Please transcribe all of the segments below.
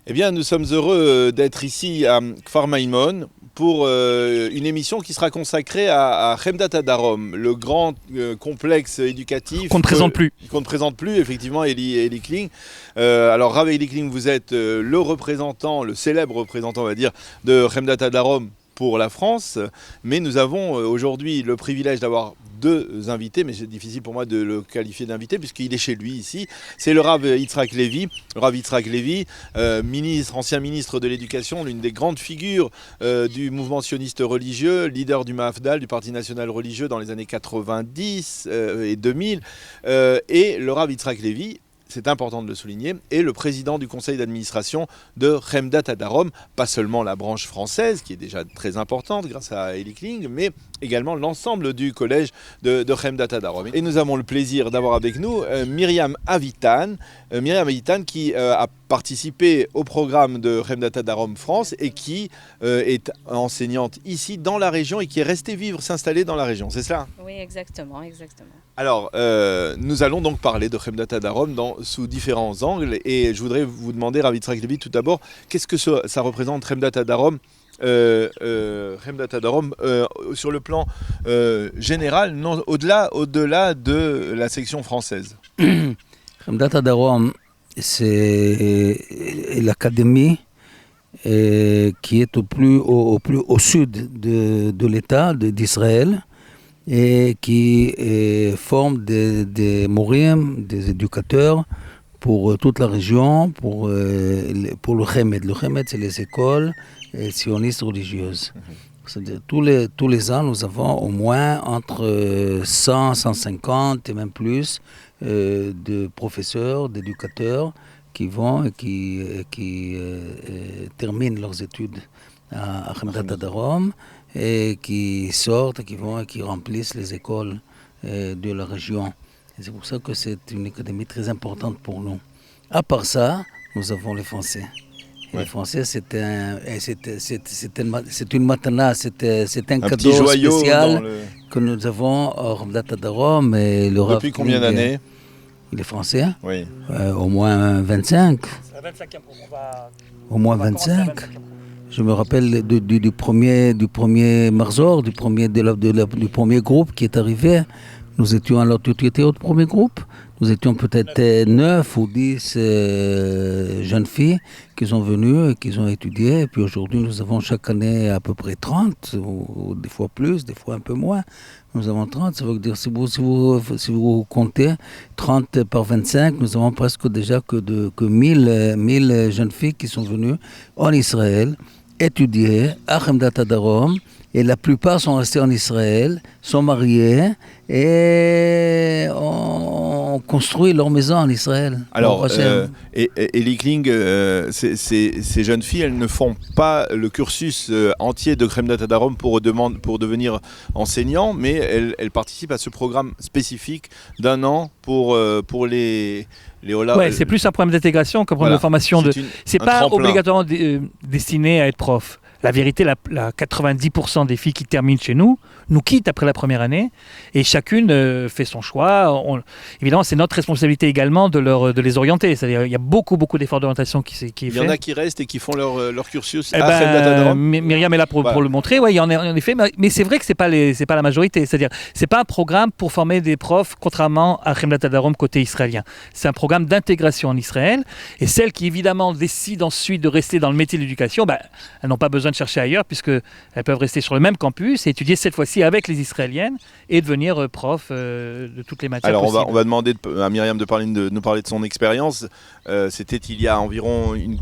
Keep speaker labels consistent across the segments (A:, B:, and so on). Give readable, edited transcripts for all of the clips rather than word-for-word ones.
A: Eh bien, nous sommes heureux d'être ici à Kfar Maïmon pour une émission qui sera consacrée à Chemdat Hadarom, le grand complexe éducatif
B: qu'on ne présente plus.
A: Qu'on ne présente plus, effectivement, Eli Kling. Alors, Rav Eli Kling, vous êtes le représentant, le célèbre représentant, on va dire, de Chemdat Hadarom pour la France, mais nous avons aujourd'hui le privilège d'avoir deux invités, mais c'est difficile pour moi de le qualifier d'invité puisqu'il est chez lui ici. C'est le Rav Yitzhak Levy, ancien ministre de l'Éducation, l'une des grandes figures du mouvement sioniste religieux, leader du Mafdal, du Parti national religieux dans les années 90 et 2000, et le Rav Yitzhak Levy, c'est important de le souligner, est le président du conseil d'administration de Chemdat Hadarom, pas seulement la branche française, qui est déjà très importante grâce à Eli Kling, mais également l'ensemble du collège de Chemdat Hadarom. Et nous avons le plaisir d'avoir avec nous Myriam Avitan, qui a participé au programme de Chemdat Hadarom France et qui est enseignante ici dans la région et qui est restée s'installer dans la région, c'est cela ?
C: Oui, exactement.
A: Alors, nous allons donc parler de Chemdat Hadarom sous différents angles et je voudrais vous demander, Rav Yitzhak Levy, tout d'abord, qu'est-ce que ça représente Chemdat Hadarom sur le plan général, au-delà de la section française.
D: Chemdat Hadarom, c'est l'académie qui est au sud de l'État d'Israël et qui forme des morim, des éducateurs pour toute la région, pour le Chemed. Le Chemed, c'est les écoles sionistes religieuses. C'est-à-dire, tous les ans, nous avons au moins entre 100, 150 et même plus de professeurs, d'éducateurs qui vont et qui terminent leurs études à Chemdat Hadarom et qui sortent, et qui vont et qui remplissent les écoles de la région. Et c'est pour ça que c'est une académie très importante pour nous. À part ça, nous avons les Français. Et les Français, c'est une matana, c'est un cadeau spécial que nous avons à Chemdat Hadarom.
A: Depuis combien d'années ?
D: Les Français,
A: oui.
D: Au moins 25.
B: C'est la 25e.
D: Au moins 25. Je me rappelle du premier Marzor, du premier groupe qui est arrivé. Nous étions alors, tu étais au premier groupe. Nous étions peut-être 9 ou 10 jeunes filles qui sont venues et qui ont étudié. Et puis aujourd'hui, nous avons chaque année à peu près 30, ou des fois plus, des fois un peu moins. Nous avons 30, ça veut dire si vous comptez 30 par 25, nous avons presque déjà que 1000 jeunes filles qui sont venues en Israël étudier à Chemdat Hadarom. Et la plupart sont restés en Israël, sont mariés et ont construit leur maison en Israël.
A: Alors, Eli Kling, ces jeunes filles, elles ne font pas le cursus entier de Chemdat Hadarom pour devenir enseignants, mais elles participent à ce programme spécifique d'un an pour les Ola.
B: Ouais, c'est plus un programme d'intégration qu'un programme de formation. C'est pas
A: tremplin.
B: Obligatoirement destiné à être prof. La vérité, 90% des filles qui terminent chez nous quittent après la première année et chacune fait son choix. Évidemment, c'est notre responsabilité également de les orienter. C'est-à-dire, il y a beaucoup d'efforts d'orientation qui est fait.
A: Il y en a qui restent et qui font leur cursus à Chemdat Hadarom.
B: Myriam est là pour le montrer. Ouais, il y en a en effet, mais c'est vrai que c'est pas la majorité. C'est-à-dire, c'est pas un programme pour former des profs, contrairement à Chemdat Hadarom côté israélien. C'est un programme d'intégration en Israël et celles qui évidemment décident ensuite de rester dans le métier de l'éducation, elles n'ont pas besoin de chercher ailleurs puisqu'elles peuvent rester sur le même campus et étudier cette fois-ci avec les Israéliennes et devenir prof de toutes les matières possibles.
A: Alors on va demander à Myriam de nous parler de son expérience. C'était il y a environ une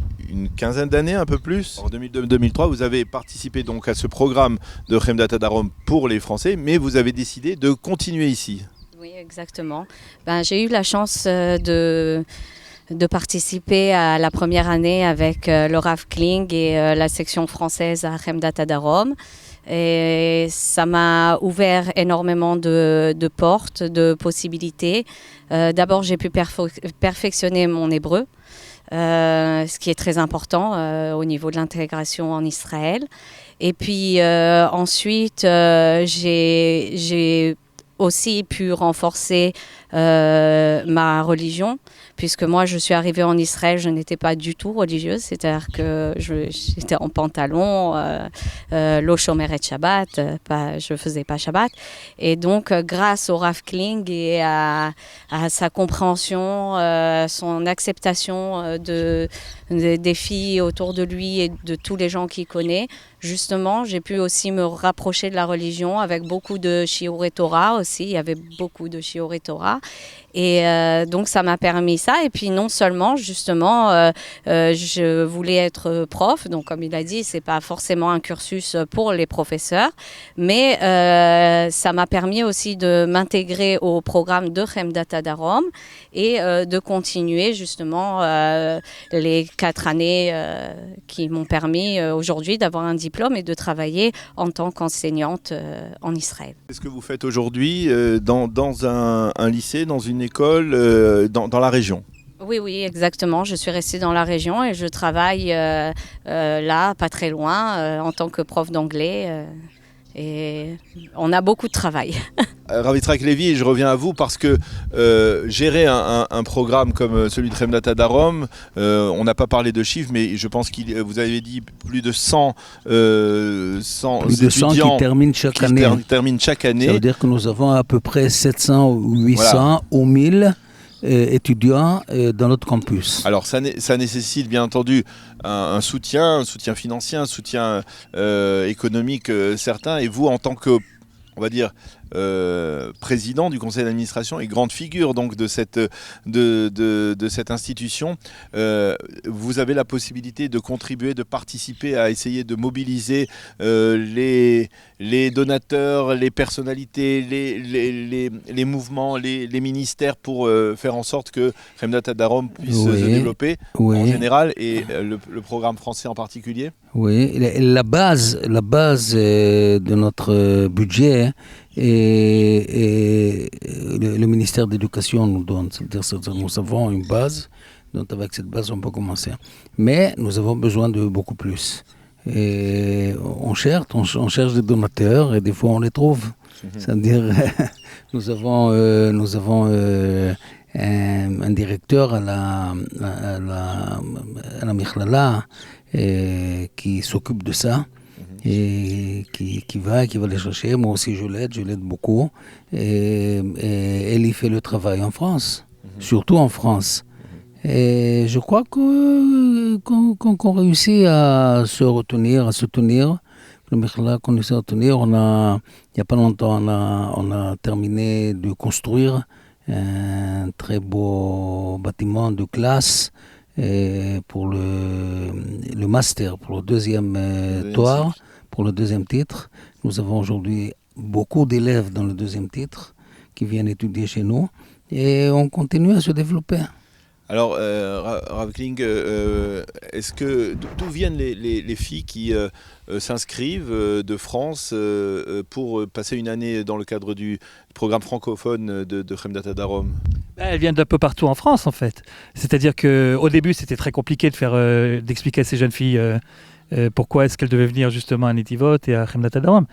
A: quinzaine d'années, un peu plus. En 2002-2003, vous avez participé donc à ce programme de Chemdat Hadarom pour les Français, mais vous avez décidé de continuer ici.
C: Oui, exactement. J'ai eu la chance de participer à la première année avec le Rav Kling et la section française à Chemdat Hadarom. Et ça m'a ouvert énormément de portes, de possibilités. D'abord, j'ai pu perfectionner mon hébreu, ce qui est très important au niveau de l'intégration en Israël. Et puis ensuite, j'ai aussi pu renforcer ma religion, puisque moi je suis arrivée en Israël, je n'étais pas du tout religieuse, c'est-à-dire que j'étais en pantalon, lo shomeret Shabbat, je faisais pas Shabbat, et donc grâce au Rav Kling et à sa compréhension, son acceptation des filles autour de lui et de tous les gens qu'il connaît, justement, j'ai pu aussi me rapprocher de la religion avec beaucoup de shiurei Torah aussi. Il y avait beaucoup de shiurei Torah. Et donc, ça m'a permis ça. Et puis, non seulement, justement, je voulais être prof. Donc, comme il a dit, c'est pas forcément un cursus pour les professeurs. Mais ça m'a permis aussi de m'intégrer au programme de Chemdat Hadarom et de continuer, justement, les 4 années qui m'ont permis aujourd'hui d'avoir un diplôme et de travailler en tant qu'enseignante en Israël.
A: Qu'est-ce que vous faites aujourd'hui dans un lycée, dans une école, dans la région?
C: Oui, exactement. Je suis restée dans la région et je travaille là, pas très loin, en tant que prof d'anglais. Et on a beaucoup de travail.
A: Rav Yitzhak Levy, je reviens à vous parce que gérer un programme comme celui de Chemdat Hadarom, on n'a pas parlé de chiffres, mais je pense que vous avez dit plus de 100 étudiants
D: qui terminent chaque année. Ça veut dire que nous avons à peu près 700 ou 800 ou 1000 étudiants dans notre campus.
A: Alors ça nécessite bien entendu un soutien financier, un soutien économique certain. Et vous, en tant que, on va dire, président du conseil d'administration et grande figure donc de cette institution, vous avez la possibilité de contribuer, de participer à essayer de mobiliser les donateurs, les personnalités, les mouvements, les ministères pour faire en sorte que Chemdat Hadarom puisse se développer en général et le programme français en particulier.
D: Oui, la base de notre budget et le ministère de l'Éducation nous donne. C'est-à-dire que nous avons une base, donc avec cette base on peut commencer. Mais nous avons besoin de beaucoup plus. Et on cherche des donateurs et des fois on les trouve. C'est-à-dire nous avons un directeur à la Michlala qui s'occupe de ça et qui va les chercher. Moi aussi je l'aide beaucoup et elle y fait le travail en France, surtout en France. Et je crois qu'on réussit à se retenir, à se tenir. Le Michlala qu'on essaie de tenir, il n'y a pas longtemps, on a terminé de construire un très beau bâtiment de classe pour le master, pour le deuxième toit, pour le deuxième titre. Nous avons aujourd'hui beaucoup d'élèves dans le deuxième titre qui viennent étudier chez nous et on continue à se développer.
A: Alors, Rav Kling, d'où viennent les filles qui s'inscrivent de France pour passer une année dans le cadre du programme francophone de Chemdat Hadarom?
B: Elles viennent d'un peu partout en France, en fait. C'est-à-dire qu'au début, c'était très compliqué d'expliquer à ces jeunes filles pourquoi est-ce qu'elles devaient venir justement à Netivot et à Chemdat Hadarom.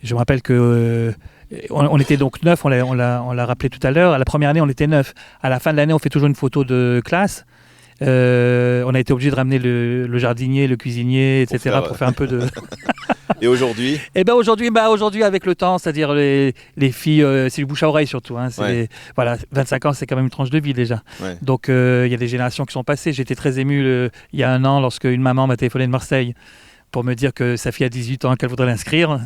B: Je me rappelle que on était donc 9, on l'a rappelé tout à l'heure. À la première année, on était 9. À la fin de l'année, on fait toujours une photo de classe. On a été obligé de ramener le jardinier, le cuisinier, etc. pour faire un peu de...
A: Et aujourd'hui?
B: Eh ben aujourd'hui, avec le temps, c'est-à-dire les filles, c'est du bouche à oreille surtout. Hein, voilà, 25 ans, c'est quand même une tranche de vie déjà. Ouais. Donc il y a des générations qui sont passées. J'étais très ému il y a un an lorsque une maman m'a téléphoné de Marseille pour me dire que sa fille a 18 ans, qu'elle voudrait l'inscrire.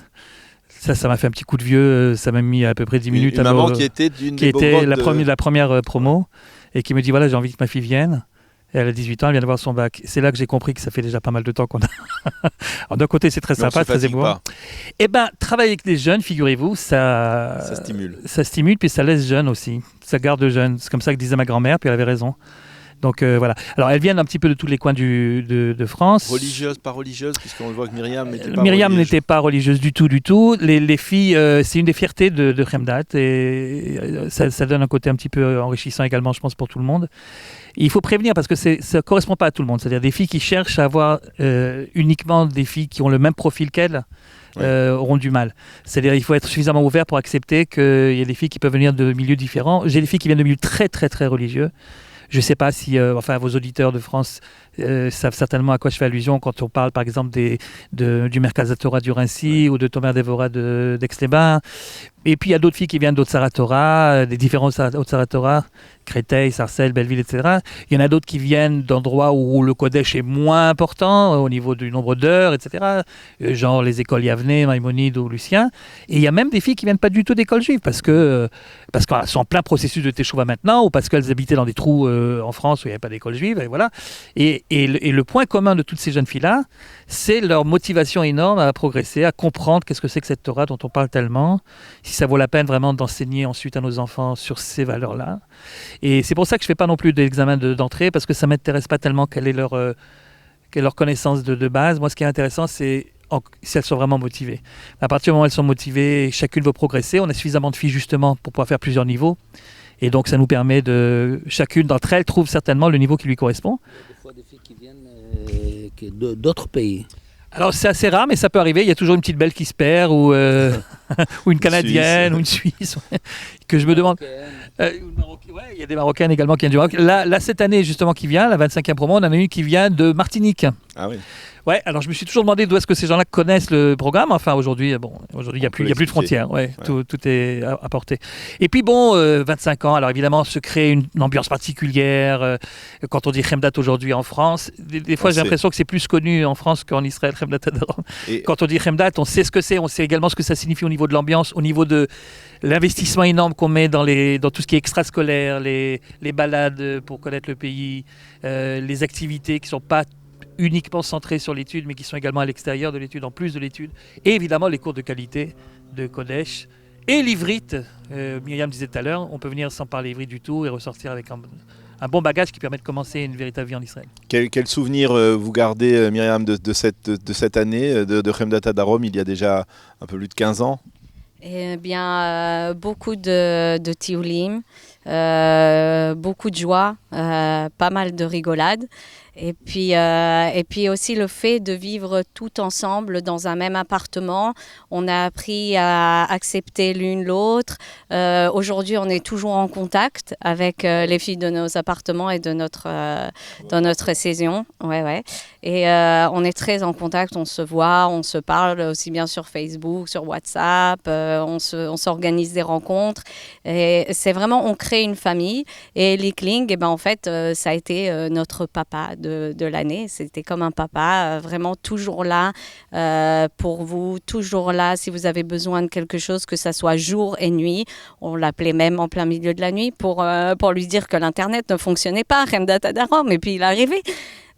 B: Ça m'a fait un petit coup de vieux, ça m'a mis à peu près 10 minutes.
A: Une maman qui était
B: la première promo et qui me dit voilà, j'ai envie que ma fille vienne. Et elle a 18 ans, elle vient d'avoir son bac. C'est là que j'ai compris que ça fait déjà pas mal de temps qu'on a. Alors, d'un côté, c'est très sympa, très émouvant. Eh bien, travailler avec des jeunes, figurez-vous, ça
A: stimule.
B: Ça stimule, puis ça laisse jeune aussi. Ça garde jeune. C'est comme ça que disait ma grand-mère, puis elle avait raison. Donc voilà. Alors elles viennent un petit peu de tous les coins de France.
A: Religieuses, pas religieuses, puisqu'on voit que Myriam
B: n'était pas religieuse du tout. Les filles, c'est une des fiertés de Chemdat et ça donne un côté un petit peu enrichissant également, je pense, pour tout le monde. Et il faut prévenir parce que ça ne correspond pas à tout le monde. C'est-à-dire des filles qui cherchent à avoir uniquement des filles qui ont le même profil qu'elles. auront du mal. C'est-à-dire il faut être suffisamment ouvert pour accepter qu'il y a des filles qui peuvent venir de milieux différents. J'ai des filles qui viennent de milieux très très très religieux. Je ne sais pas si vos auditeurs de France savent certainement à quoi je fais allusion quand on parle par exemple du Merkaz Torah du Rincy ou de Tomer Devora d'Aix-les-Bains. Et puis il y a d'autres filles qui viennent d'Otsara Torah, des différents Otsara Torah, Créteil, Sarcelles, Belleville, etc. Il y en a d'autres qui viennent d'endroits où le Kodesh est moins important au niveau du nombre d'heures, etc. Genre les écoles Yavne, Maïmonide ou Lucien. Et il y a même des filles qui ne viennent pas du tout d'école juive parce qu'elles sont en plein processus de Teshuvah maintenant ou parce qu'elles habitaient dans des trous en France où il n'y avait pas d'école juive. Et voilà. Et le point commun de toutes ces jeunes filles-là, c'est leur motivation énorme à progresser, à comprendre qu'est-ce que c'est que cette Torah dont on parle tellement, si ça vaut la peine vraiment d'enseigner ensuite à nos enfants sur ces valeurs-là. Et c'est pour ça que je ne fais pas non plus d'examen d'entrée, parce que ça ne m'intéresse pas tellement quelle est leur connaissance de base. Moi, ce qui est intéressant, c'est si elles sont vraiment motivées. À partir du moment où elles sont motivées, chacune veut progresser. On a suffisamment de filles justement pour pouvoir faire plusieurs niveaux. Et donc, ça nous permet chacune d'entre elles trouve certainement le niveau qui lui correspond.
D: Des fois, des filles qui viennent d'autres pays.
B: Alors, c'est assez rare, mais ça peut arriver. Il y a toujours une petite Belge qui se perd, ou une Canadienne, ou une Suisse, que je me demande. Il y a des Marocaines également qui viennent du Maroc. Là, cette année, justement, qui vient, la 25e promo, on en a une qui vient de Martinique.
A: Ah oui.
B: Ouais, alors je me suis toujours demandé d'où est-ce que ces gens-là connaissent le programme. Enfin, aujourd'hui, il n'y a plus de frontières. Ouais. Tout est apporté. Et puis 25 ans, alors évidemment, se crée une ambiance particulière. Quand on dit Chemdat aujourd'hui en France, des fois j'ai l'impression que c'est plus connu en France qu'en Israël, Chemdat Adarom. Quand on dit Chemdat, on sait ce que c'est, on sait également ce que ça signifie au niveau de l'ambiance, au niveau de l'investissement énorme qu'on met dans tout ce qui est extrascolaire, les balades pour connaître le pays, les activités qui ne sont pas uniquement centrés sur l'étude, mais qui sont également à l'extérieur de l'étude, en plus de l'étude. Et évidemment, les cours de qualité de Kodesh et l'ivrite. Myriam disait tout à l'heure, on peut venir sans parler ivrite du tout et ressortir avec un bon bagage qui permet de commencer une véritable vie en Israël.
A: Quel souvenir vous gardez, Myriam, de cette année de Chemdat Adarom, il y a déjà un peu plus de 15 ans?
C: Eh bien, beaucoup de tioulim, beaucoup de joie, pas mal de rigolades. Et puis aussi le fait de vivre tout ensemble dans un même appartement. On a appris à accepter l'une l'autre. Aujourd'hui, on est toujours en contact avec les filles de nos appartements et dans notre saison. Ouais. Et on est très en contact, on se voit, on se parle aussi bien sur Facebook, sur WhatsApp. On s'organise des rencontres. Et c'est vraiment, on crée une famille. Et Likling, en fait, ça a été notre papa de l'année. C'était comme un papa, vraiment toujours là pour vous, toujours là si vous avez besoin de quelque chose, que ça soit jour et nuit. On l'appelait même en plein milieu de la nuit pour lui dire que l'Internet ne fonctionnait pas, Chemdat Adarom, et puis il est arrivé.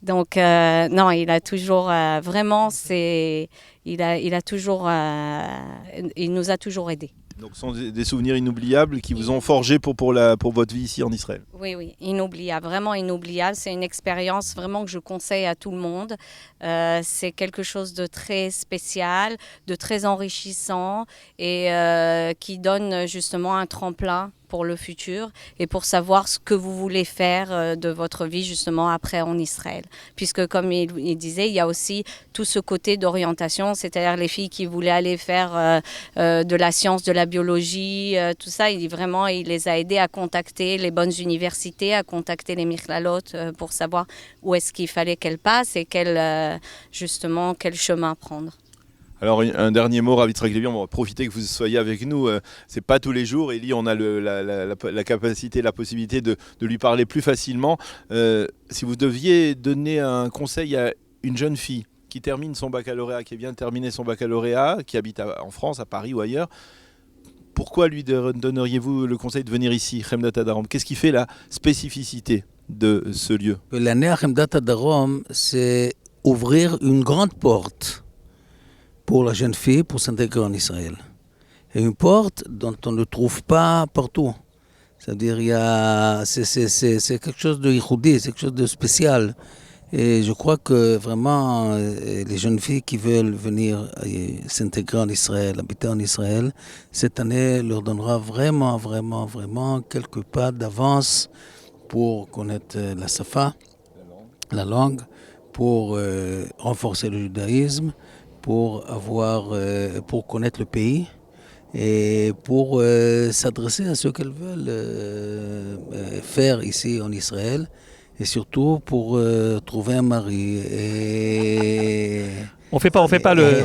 C: Donc, non, il a toujours, vraiment, il nous a toujours aidés.
A: Donc ce sont des souvenirs inoubliables qui vous ont forgé pour votre vie ici en Israël.
C: Oui, inoubliable, vraiment inoubliable. C'est une expérience vraiment que je conseille à tout le monde. C'est quelque chose de très spécial, de très enrichissant et qui donne justement un tremplin pour le futur et pour savoir ce que vous voulez faire de votre vie justement après en Israël. Puisque comme il disait, il y a aussi tout ce côté d'orientation, c'est-à-dire les filles qui voulaient aller faire de la science, de la biologie, tout ça, il les a aidées à contacter les bonnes universités, à contacter les Michlalot pour savoir où est-ce qu'il fallait qu'elles passent et quel chemin prendre.
A: Alors un dernier mot, Rav Yitzhak Levy, on va profiter que vous soyez avec nous. C'est pas tous les jours, Elie, on a la capacité, la possibilité de lui parler plus facilement. Si vous deviez donner un conseil à une jeune fille qui termine son baccalauréat, qui vient de terminer son baccalauréat, qui habite en France, à Paris ou ailleurs, pourquoi lui donneriez-vous le conseil de venir ici, Chemdat Adarom? Qu'est-ce qui fait la spécificité de ce lieu?
D: L'année à Chemdat Adarom, c'est ouvrir une grande porte pour la jeune fille pour s'intégrer en Israël. Et une porte dont on ne trouve pas partout. C'est-à-dire, c'est quelque chose de yichoudi, c'est quelque chose de spécial. Et je crois que vraiment, les jeunes filles qui veulent venir s'intégrer en Israël, habiter en Israël, cette année leur donnera vraiment quelques pas d'avance pour connaître la safa, la langue, pour renforcer le judaïsme, pour connaître le pays et pour s'adresser à ce qu'elles veulent faire ici en Israël et surtout pour trouver un mari.
B: On fait pas le.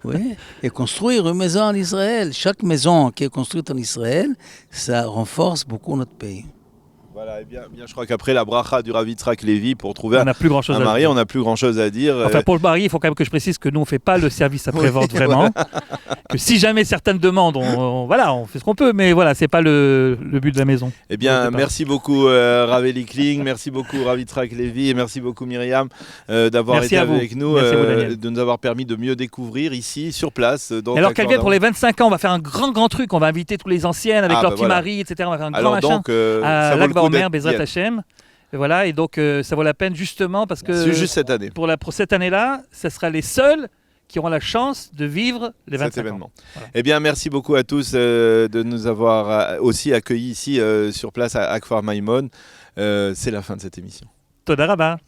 D: Oui, et construire une maison en Israël. Chaque maison qui est construite en Israël, ça renforce beaucoup notre pays.
A: Voilà, et bien, je crois qu'après la bracha du Rav Yitzhak Lévi, pour trouver
B: On n'a plus grand chose
A: un
B: à
A: mari,
B: dire.
A: on n'a plus grand chose à dire.
B: Enfin, pour le mari, il faut quand même que je précise que nous, on ne fait pas le service après-vente vraiment. Que si jamais certaines demandent, on fait ce qu'on peut, mais voilà, c'est pas le but de la maison.
A: Eh bien, merci beaucoup Rav Eli Kling, merci beaucoup Rav Yitzhak Lévi et merci beaucoup Myriam d'avoir
B: Merci
A: été
B: à vous.
A: avec nous,
B: Merci à vous, Daniel.
A: de nous avoir permis de mieux découvrir ici, sur place. Donc,
B: Et alors
A: à
B: qu'elle vienne pour
A: Cordoue.
B: les 25 ans, on va faire un grand truc. On va inviter tous les anciennes avec
A: Ah,
B: leurs
A: bah
B: petits
A: voilà.
B: maris, etc. On va faire un grand
A: Alors
B: machin
A: donc,
B: à
A: ça vaut le
B: Lag
A: coup
B: Baomer,
A: d'être
B: Bezrat
A: bien.
B: Hashem. Et voilà, et donc ça vaut la peine justement parce que
A: C'est juste cette année,
B: pour cette année-là, ce sera les seuls qui auront la chance de vivre les 25
A: cet événement.
B: ans. Voilà.
A: Eh bien, merci beaucoup à tous de nous avoir aussi accueillis ici sur place à Kfar Maïmon. C'est la fin de cette émission.
B: Toda Rabba.